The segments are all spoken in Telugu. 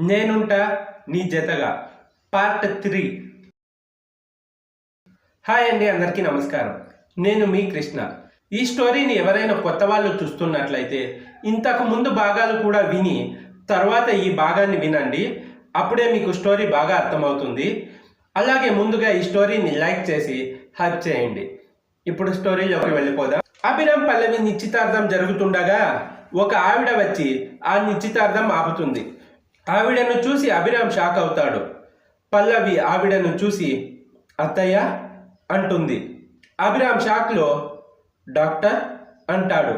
నేనుంటా నీ జతగా పార్ట్ 3. హాయ్ అండి, అందరికీ నమస్కారం. నేను మీ కృష్ణ. ఈ స్టోరీని ఎవరైనా కొత్త వాళ్ళు చూస్తున్నట్లయితే ఇంతకు ముందు భాగాలు కూడా విని తర్వాత ఈ భాగాన్ని వినండి. అప్పుడే మీకు స్టోరీ బాగా అర్థమవుతుంది. అలాగే ముందుగా ఈ స్టోరీని లైక్ చేసి హైప్ చేయండి. ఇప్పుడు స్టోరీలోకి వెళ్ళిపోదాం. అభిరామ్ పల్లవి నిశ్చితార్థం జరుగుతుండగా ఒక ఆవిడ వచ్చి ఆ నిశ్చితార్థం ఆపుతుంది. ఆవిడను చూసి అభిరామ్ షాక్ అవుతాడు. పల్లవి ఆవిడను చూసి అత్తయ్య అంటుంది. అభిరామ్ షాక్లో డాక్టర్ అంటాడు.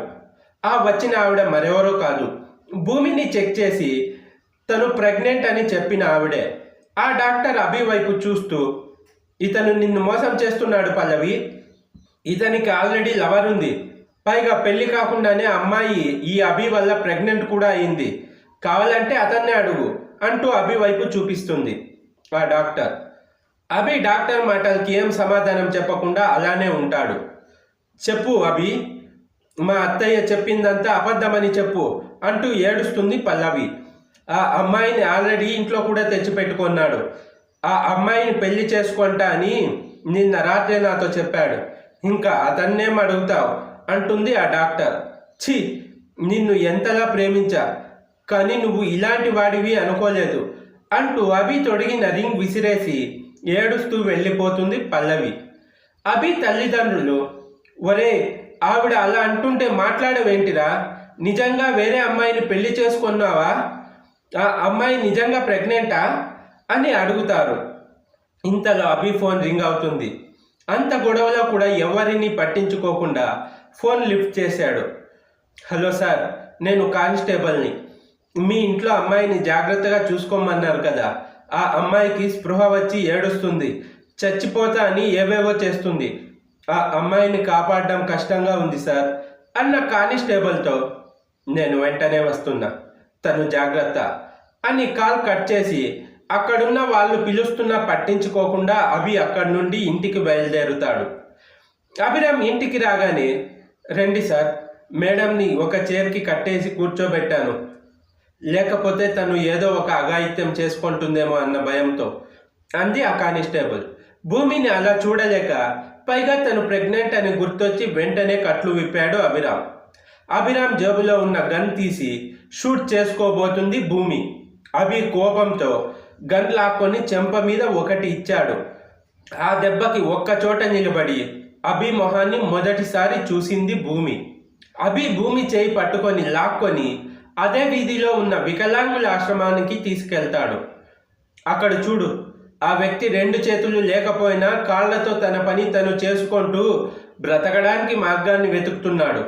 ఆ వచ్చిన ఆవిడ మరెవరో కాదు, భూమిని చెక్ చేసి తను ప్రెగ్నెంట్ అని చెప్పిన ఆవిడే. ఆ డాక్టర్ అభి వైపు చూస్తూ, ఇతను నిన్ను మోసం చేస్తున్నాడు పల్లవి. ఇతనికి ఆల్రెడీ లవర్ ఉంది. పైగా పెళ్లి కాకుండానే అమ్మాయి ఈ అభి వల్ల ప్రెగ్నెంట్ కూడా అయింది. కావాలంటే అతన్నే అడుగు అంటూ అభి వైపు చూపిస్తుంది ఆ డాక్టర్. అభి డాక్టర్ మాటలకి ఏం సమాధానం చెప్పకుండా అలానే ఉంటాడు. చెప్పు అభి, మా అత్తయ్య చెప్పిందంతా అబద్ధమని చెప్పు అంటూ ఏడుస్తుంది పల్లవి. ఆ అమ్మాయిని ఆల్రెడీ ఇంట్లో కూడా తెచ్చిపెట్టుకున్నాడు. ఆ అమ్మాయిని పెళ్లి చేసుకుంటా అని నిన్న రాత్రే నాతో చెప్పాడు. ఇంకా అతన్నేం అడుగుతావు అంటుంది ఆ డాక్టర్. ఛీ, నిన్ను ఎంతలా ప్రేమించా, కానీ నువ్వు ఇలాంటి వాడివి అనుకోలేదు అంటూ అభి తొడిగిన రింగ్ విసిరేసి ఏడుస్తూ వెళ్ళిపోతుంది పల్లవి. అభి తల్లిదండ్రులు, ఒరే ఆవిడ అలా అంటుంటే మాట్లాడవేంటిరా? నిజంగా వేరే అమ్మాయిని పెళ్లి చేసుకున్నావా? ఆ అమ్మాయి నిజంగా ప్రెగ్నెంటా అని అడుగుతారు. ఇంతలో అభి ఫోన్ రింగ్ అవుతుంది. అంత గొడవలో కూడా ఎవరిని పట్టించుకోకుండా ఫోన్ లిఫ్ట్ చేశాడు. హలో సార్, నేను కానిస్టేబుల్ని. మీ ఇంట్లో అమ్మాయిని జాగ్రత్తగా చూసుకోమన్నారు కదా. ఆ అమ్మాయికి స్పృహ వచ్చి ఏడుస్తుంది, చచ్చిపోతా అని ఏవేవో చేస్తుంది. ఆ అమ్మాయిని కాపాడడం కష్టంగా ఉంది సార్ అన్న కానిస్టేబుల్తో, నేను వెంటనే వస్తున్నా, తను జాగ్రత్త అని కాల్ కట్ చేసి అక్కడున్న వాళ్ళు పిలుస్తున్నా పట్టించుకోకుండా అభి అక్కడి నుండి ఇంటికి బయలుదేరుతాడు. అభిరామ్ ఇంటికి రాగానే, రండి సార్, మేడంని ఒక చైర్కి కట్టేసి కూర్చోబెట్టాను, లేకపోతే తను ఏదో ఒక అఘాయిత్యం చేసుకుంటుందేమో అన్న భయంతో అంది ఆ కానిస్టేబుల్. భూమిని అలా చూడలేక, పైగా తను ప్రెగ్నెంట్ అని గుర్తొచ్చి వెంటనే కట్లు విప్పాడు అభిరామ్. అభిరామ్ జేబులో ఉన్న గన్ తీసి షూట్ చేసుకోబోతుంది భూమి. అభి కోపంతో గన్ లాక్కొని చెంప మీద ఒకటి ఇచ్చాడు. ఆ దెబ్బకి ఒక్కచోట నిలబడి అభి మొహాన్ని మొదటిసారి చూసింది భూమి. అభి భూమి చేయి పట్టుకొని లాక్కొని అదే వీధిలో ఉన్న వికలాంగుల ఆశ్రమానికి తీసుకెళ్తాడు. అక్కడ చూడు, ఆ వ్యక్తి 2 చేతులు లేకపోయినా కాళ్లతో తన పని తను చేసుకుంటూ బ్రతకడానికి మార్గాన్ని వెతుకుతున్నాడు.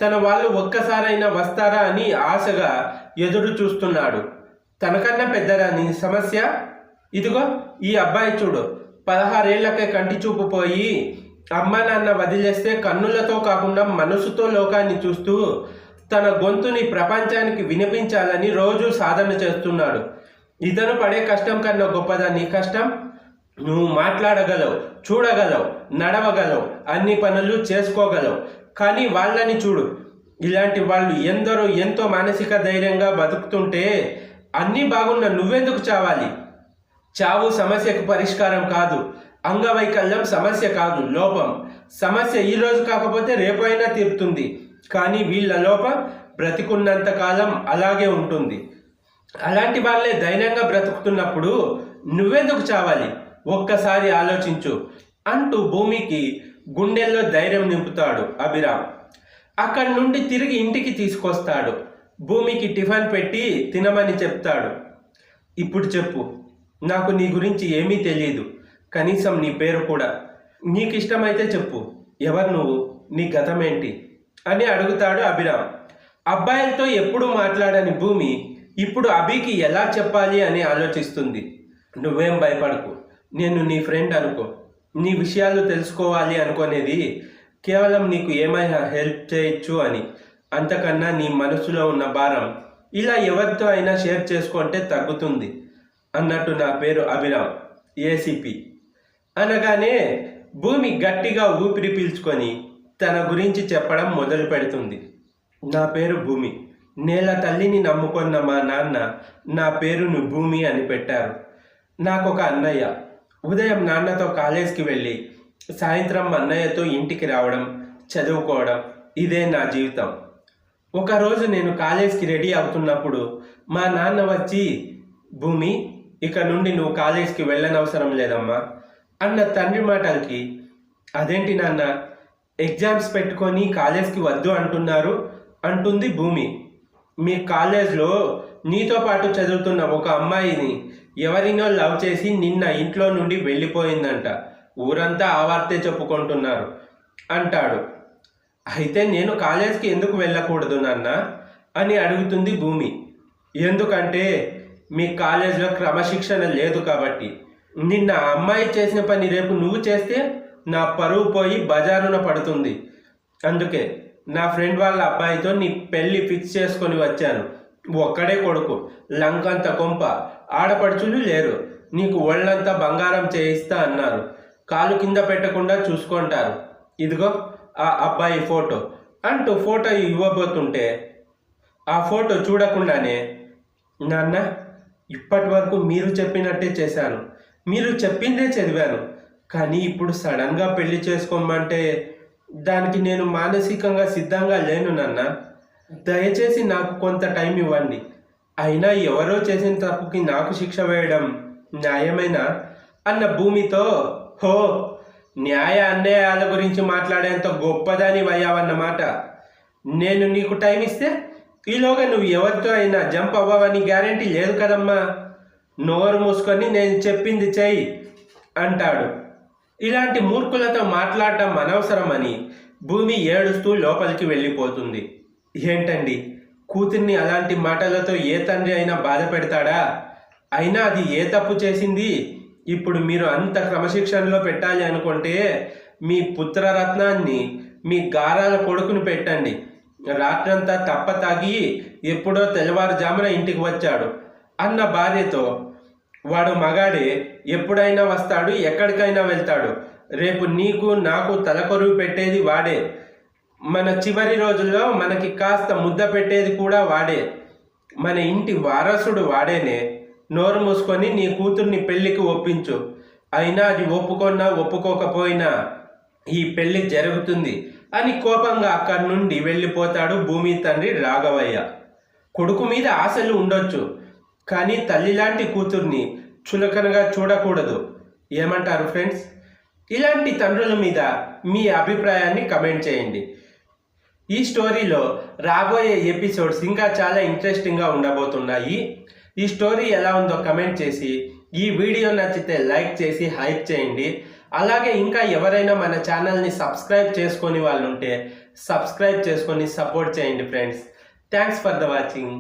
తన వాళ్ళు ఒక్కసారైనా వస్తారా అని ఆశగా ఎదురు చూస్తున్నాడు. తనకన్నా పెద్దరా నీ సమస్య? ఇదిగో ఈ అబ్బాయి చూడు, 16 ఏళ్లకే కంటి చూపు పోయి అమ్మ నాన్న వదిలేస్తే కన్నులతో కాకుండా మనసుతో లోకాన్ని చూస్తూ తన గొంతుని ప్రపంచానికి వినిపించాలని రోజు సాధన చేస్తున్నాడు. ఇతను పడే కష్టం కన్నా గొప్పదా నీ కష్టం? నువ్వు మాట్లాడగలవు, చూడగలవు, నడవగలవు, అన్ని పనులు చేసుకోగలవు. కానీ వాళ్ళని చూడు, ఇలాంటి వాళ్ళు ఎందరో ఎంతో మానసిక ధైర్యంగా బతుకుతుంటే అన్నీ బాగున్న నువ్వెందుకు చావాలి? చావు సమస్యకు పరిష్కారం కాదు. అంగవైకల్యం సమస్య కాదు, లోపం. సమస్య ఈరోజు కాకపోతే రేపైనా తీరుతుంది. కానీ వీళ్ళ లోపం బ్రతికున్నంత కాలం అలాగే ఉంటుంది. అలాంటి వాళ్ళే ధైర్యంగా బ్రతుకుతున్నప్పుడు నువ్వెందుకు చావాలి? ఒక్కసారి ఆలోచించు అంటూ భూమికి గుండెల్లో ధైర్యం నింపుతాడు అభిరామ్. అక్కడి నుండి తిరిగి ఇంటికి తీసుకొస్తాడు. భూమికి టిఫిన్ పెట్టి తినమని చెప్తాడు. ఇప్పుడు చెప్పు, నాకు నీ గురించి ఏమీ తెలియదు, కనీసం నీ పేరు కూడా. నీకు ఇష్టమైతే చెప్పు, ఎవరు నువ్వు, నీ గతం ఏంటి అని అడుగుతాడు అభిరామ్. అబ్బాయిలతో ఎప్పుడు మాట్లాడని భూమి ఇప్పుడు అభికి ఎలా చెప్పాలి అని ఆలోచిస్తుంది. నువ్వేం భయపడకు, నేను నీ ఫ్రెండ్ అనుకో. నీ విషయాలు తెలుసుకోవాలి అనుకునేది కేవలం నీకు ఏమైనా హెల్ప్ చేయొచ్చు అని. అంతకన్నా నీ మనసులో ఉన్న భారం ఇలా ఎవరితో అయినా షేర్ చేసుకుంటే తగ్గుతుంది అన్నట్టు. నా పేరు అభిరామ్, ఏసీపీ అనగానే భూమి గట్టిగా ఊపిరి పీల్చుకొని తన గురించి చెప్పడం మొదలు పెడుతుంది. నా పేరు భూమి, నేల తల్లిని నమ్ముకున్న మా నాన్న నా పేరును భూమి అని పెట్టారు. నాకు ఒక అన్నయ్య. ఉదయం నాన్నతో కాలేజీకి వెళ్ళి సాయంత్రం అన్నయ్యతో ఇంటికి రావడం, చదువుకోవడం, ఇదే నా జీవితం. ఒకరోజు నేను కాలేజీకి రెడీ అవుతున్నప్పుడు మా నాన్న వచ్చి, భూమి, ఇక నుండి నువ్వు కాలేజీకి వెళ్ళనవసరం లేదమ్మా అన్న తండ్రి మాటలకి, అదేంటి నాన్న, ఎగ్జామ్స్ పెట్టుకొని కాలేజ్కి వద్దు అంటున్నారు అంటుంది భూమి. మీ కాలేజ్లో నీతో పాటు చదువుతున్న ఒక అమ్మాయిని ఎవరినో లవ్ చేసి నిన్న ఇంట్లో నుండి వెళ్ళిపోయిందంట. ఊరంతా ఆ వార్తే చెప్పుకుంటున్నారు అంటాడు. అయితే నేను కాలేజ్కి ఎందుకు వెళ్ళకూడదు నాన్న అని అడుగుతుంది భూమి. ఎందుకంటే మీ కాలేజ్లో క్రమశిక్షణ లేదు కాబట్టి. నిన్న ఆ అమ్మాయి చేసిన పని రేపు నువ్వు చేస్తే నా పరువు పోయి బజారున పడుతుంది. అందుకే నా ఫ్రెండ్ వాళ్ళ అబ్బాయితో నీ పెళ్ళి ఫిక్స్ చేసుకొని వచ్చాను. ఒక్కడే కొడుకు, లంకంత కొంప, ఆడపడుచులు లేరు. నీకు ఒళ్ళంతా బంగారం చేయిస్తా అన్నారు. కాలు కింద పెట్టకుండా చూసుకుంటారు. ఇదిగో ఆ అబ్బాయి ఫోటో అంటూ ఫోటో ఇవ్వబోతుంటే ఆ ఫోటో చూడకుండానే, నాన్న, ఇప్పటి వరకు మీరు చెప్పినట్టే చేశాను, మీరు చెప్పిందే చదివాను, కానీ ఇప్పుడు సడన్గా పెళ్లి చేసుకోమంటే దానికి నేను మానసికంగా సిద్ధంగా లేను నాన్న. దయచేసి నాకు కొంత టైం ఇవ్వండి. అయినా ఎవరో చేసిన తప్పుకి నాకు శిక్ష వేయడం న్యాయమేనా అన్న భూమితో, హో, న్యాయ అన్యాయాల గురించి మాట్లాడేంత గొప్పదాని అయ్యావన్నమాట. నేను నీకు టైం ఇస్తే ఈలోగా నువ్వు ఎవరితో అయినా జంప్ అవ్వవని గ్యారంటీ లేదు కదమ్మా. నోరు మూసుకొని నేను చెప్పింది చెయ్యి అంటాడు. ఇలాంటి మూర్ఖులతో మాట్లాడటం అనవసరమని భూమి ఏడుస్తూ లోపలికి వెళ్ళిపోతుంది. ఏంటండి, కూతుర్ని అలాంటి మాటలతో ఏ తండ్రి అయినా బాధ పెడతాడా? అయినా అది ఏ తప్పు చేసింది? ఇప్పుడు మీరు అంత క్రమశిక్షణలో పెట్టాలి అనుకుంటే మీ పుత్రరత్నాన్ని మీ గారాల కొడుకుని పెట్టండి. రాత్రంతా తప్ప తాగి ఎప్పుడో తెల్లవారుజామున ఇంటికి వచ్చాడు అన్న భార్యతో, వాడు మగాడే, ఎప్పుడైనా వస్తాడు, ఎక్కడికైనా వెళ్తాడు. రేపు నీకు నాకు తలకొరువు పెట్టేది వాడే. మన చివరి రోజుల్లో మనకి కాస్త ముద్ద పెట్టేది కూడా వాడే. మన ఇంటి వారసుడు వాడేనే. నోరు మూసుకొని నీ కూతుర్ని పెళ్లికి ఒప్పించు. అయినా అది ఒప్పుకున్నా ఒప్పుకోకపోయినా ఈ పెళ్లి జరుగుతుంది అని కోపంగా అక్కడి నుండి వెళ్ళిపోతాడు భూమి తండ్రి రాఘవయ్య. కొడుకు మీద ఆశలు ఉండొచ్చు, కానీ తల్లిలాంటి కూతుర్ని చులకనగా చూడకూడదు. ఏమంటారు ఫ్రెండ్స్? ఇలాంటి తండ్రుల మీద మీ అభిప్రాయాన్ని కమెంట్ చేయండి. ఈ స్టోరీలో రాబోయే ఎపిసోడ్స్ ఇంకా చాలా ఇంట్రెస్టింగ్గా ఉండబోతున్నాయి. ఈ స్టోరీ ఎలా ఉందో కమెంట్ చేసి, ఈ వీడియో నచ్చితే లైక్ చేసి హైప్ చేయండి. అలాగే ఇంకా ఎవరైనా మన ఛానల్ని సబ్స్క్రైబ్ చేసుకొని వాళ్ళు ఉంటే సబ్స్క్రైబ్ చేసుకొని సపోర్ట్ చేయండి friends. Thanks for the watching.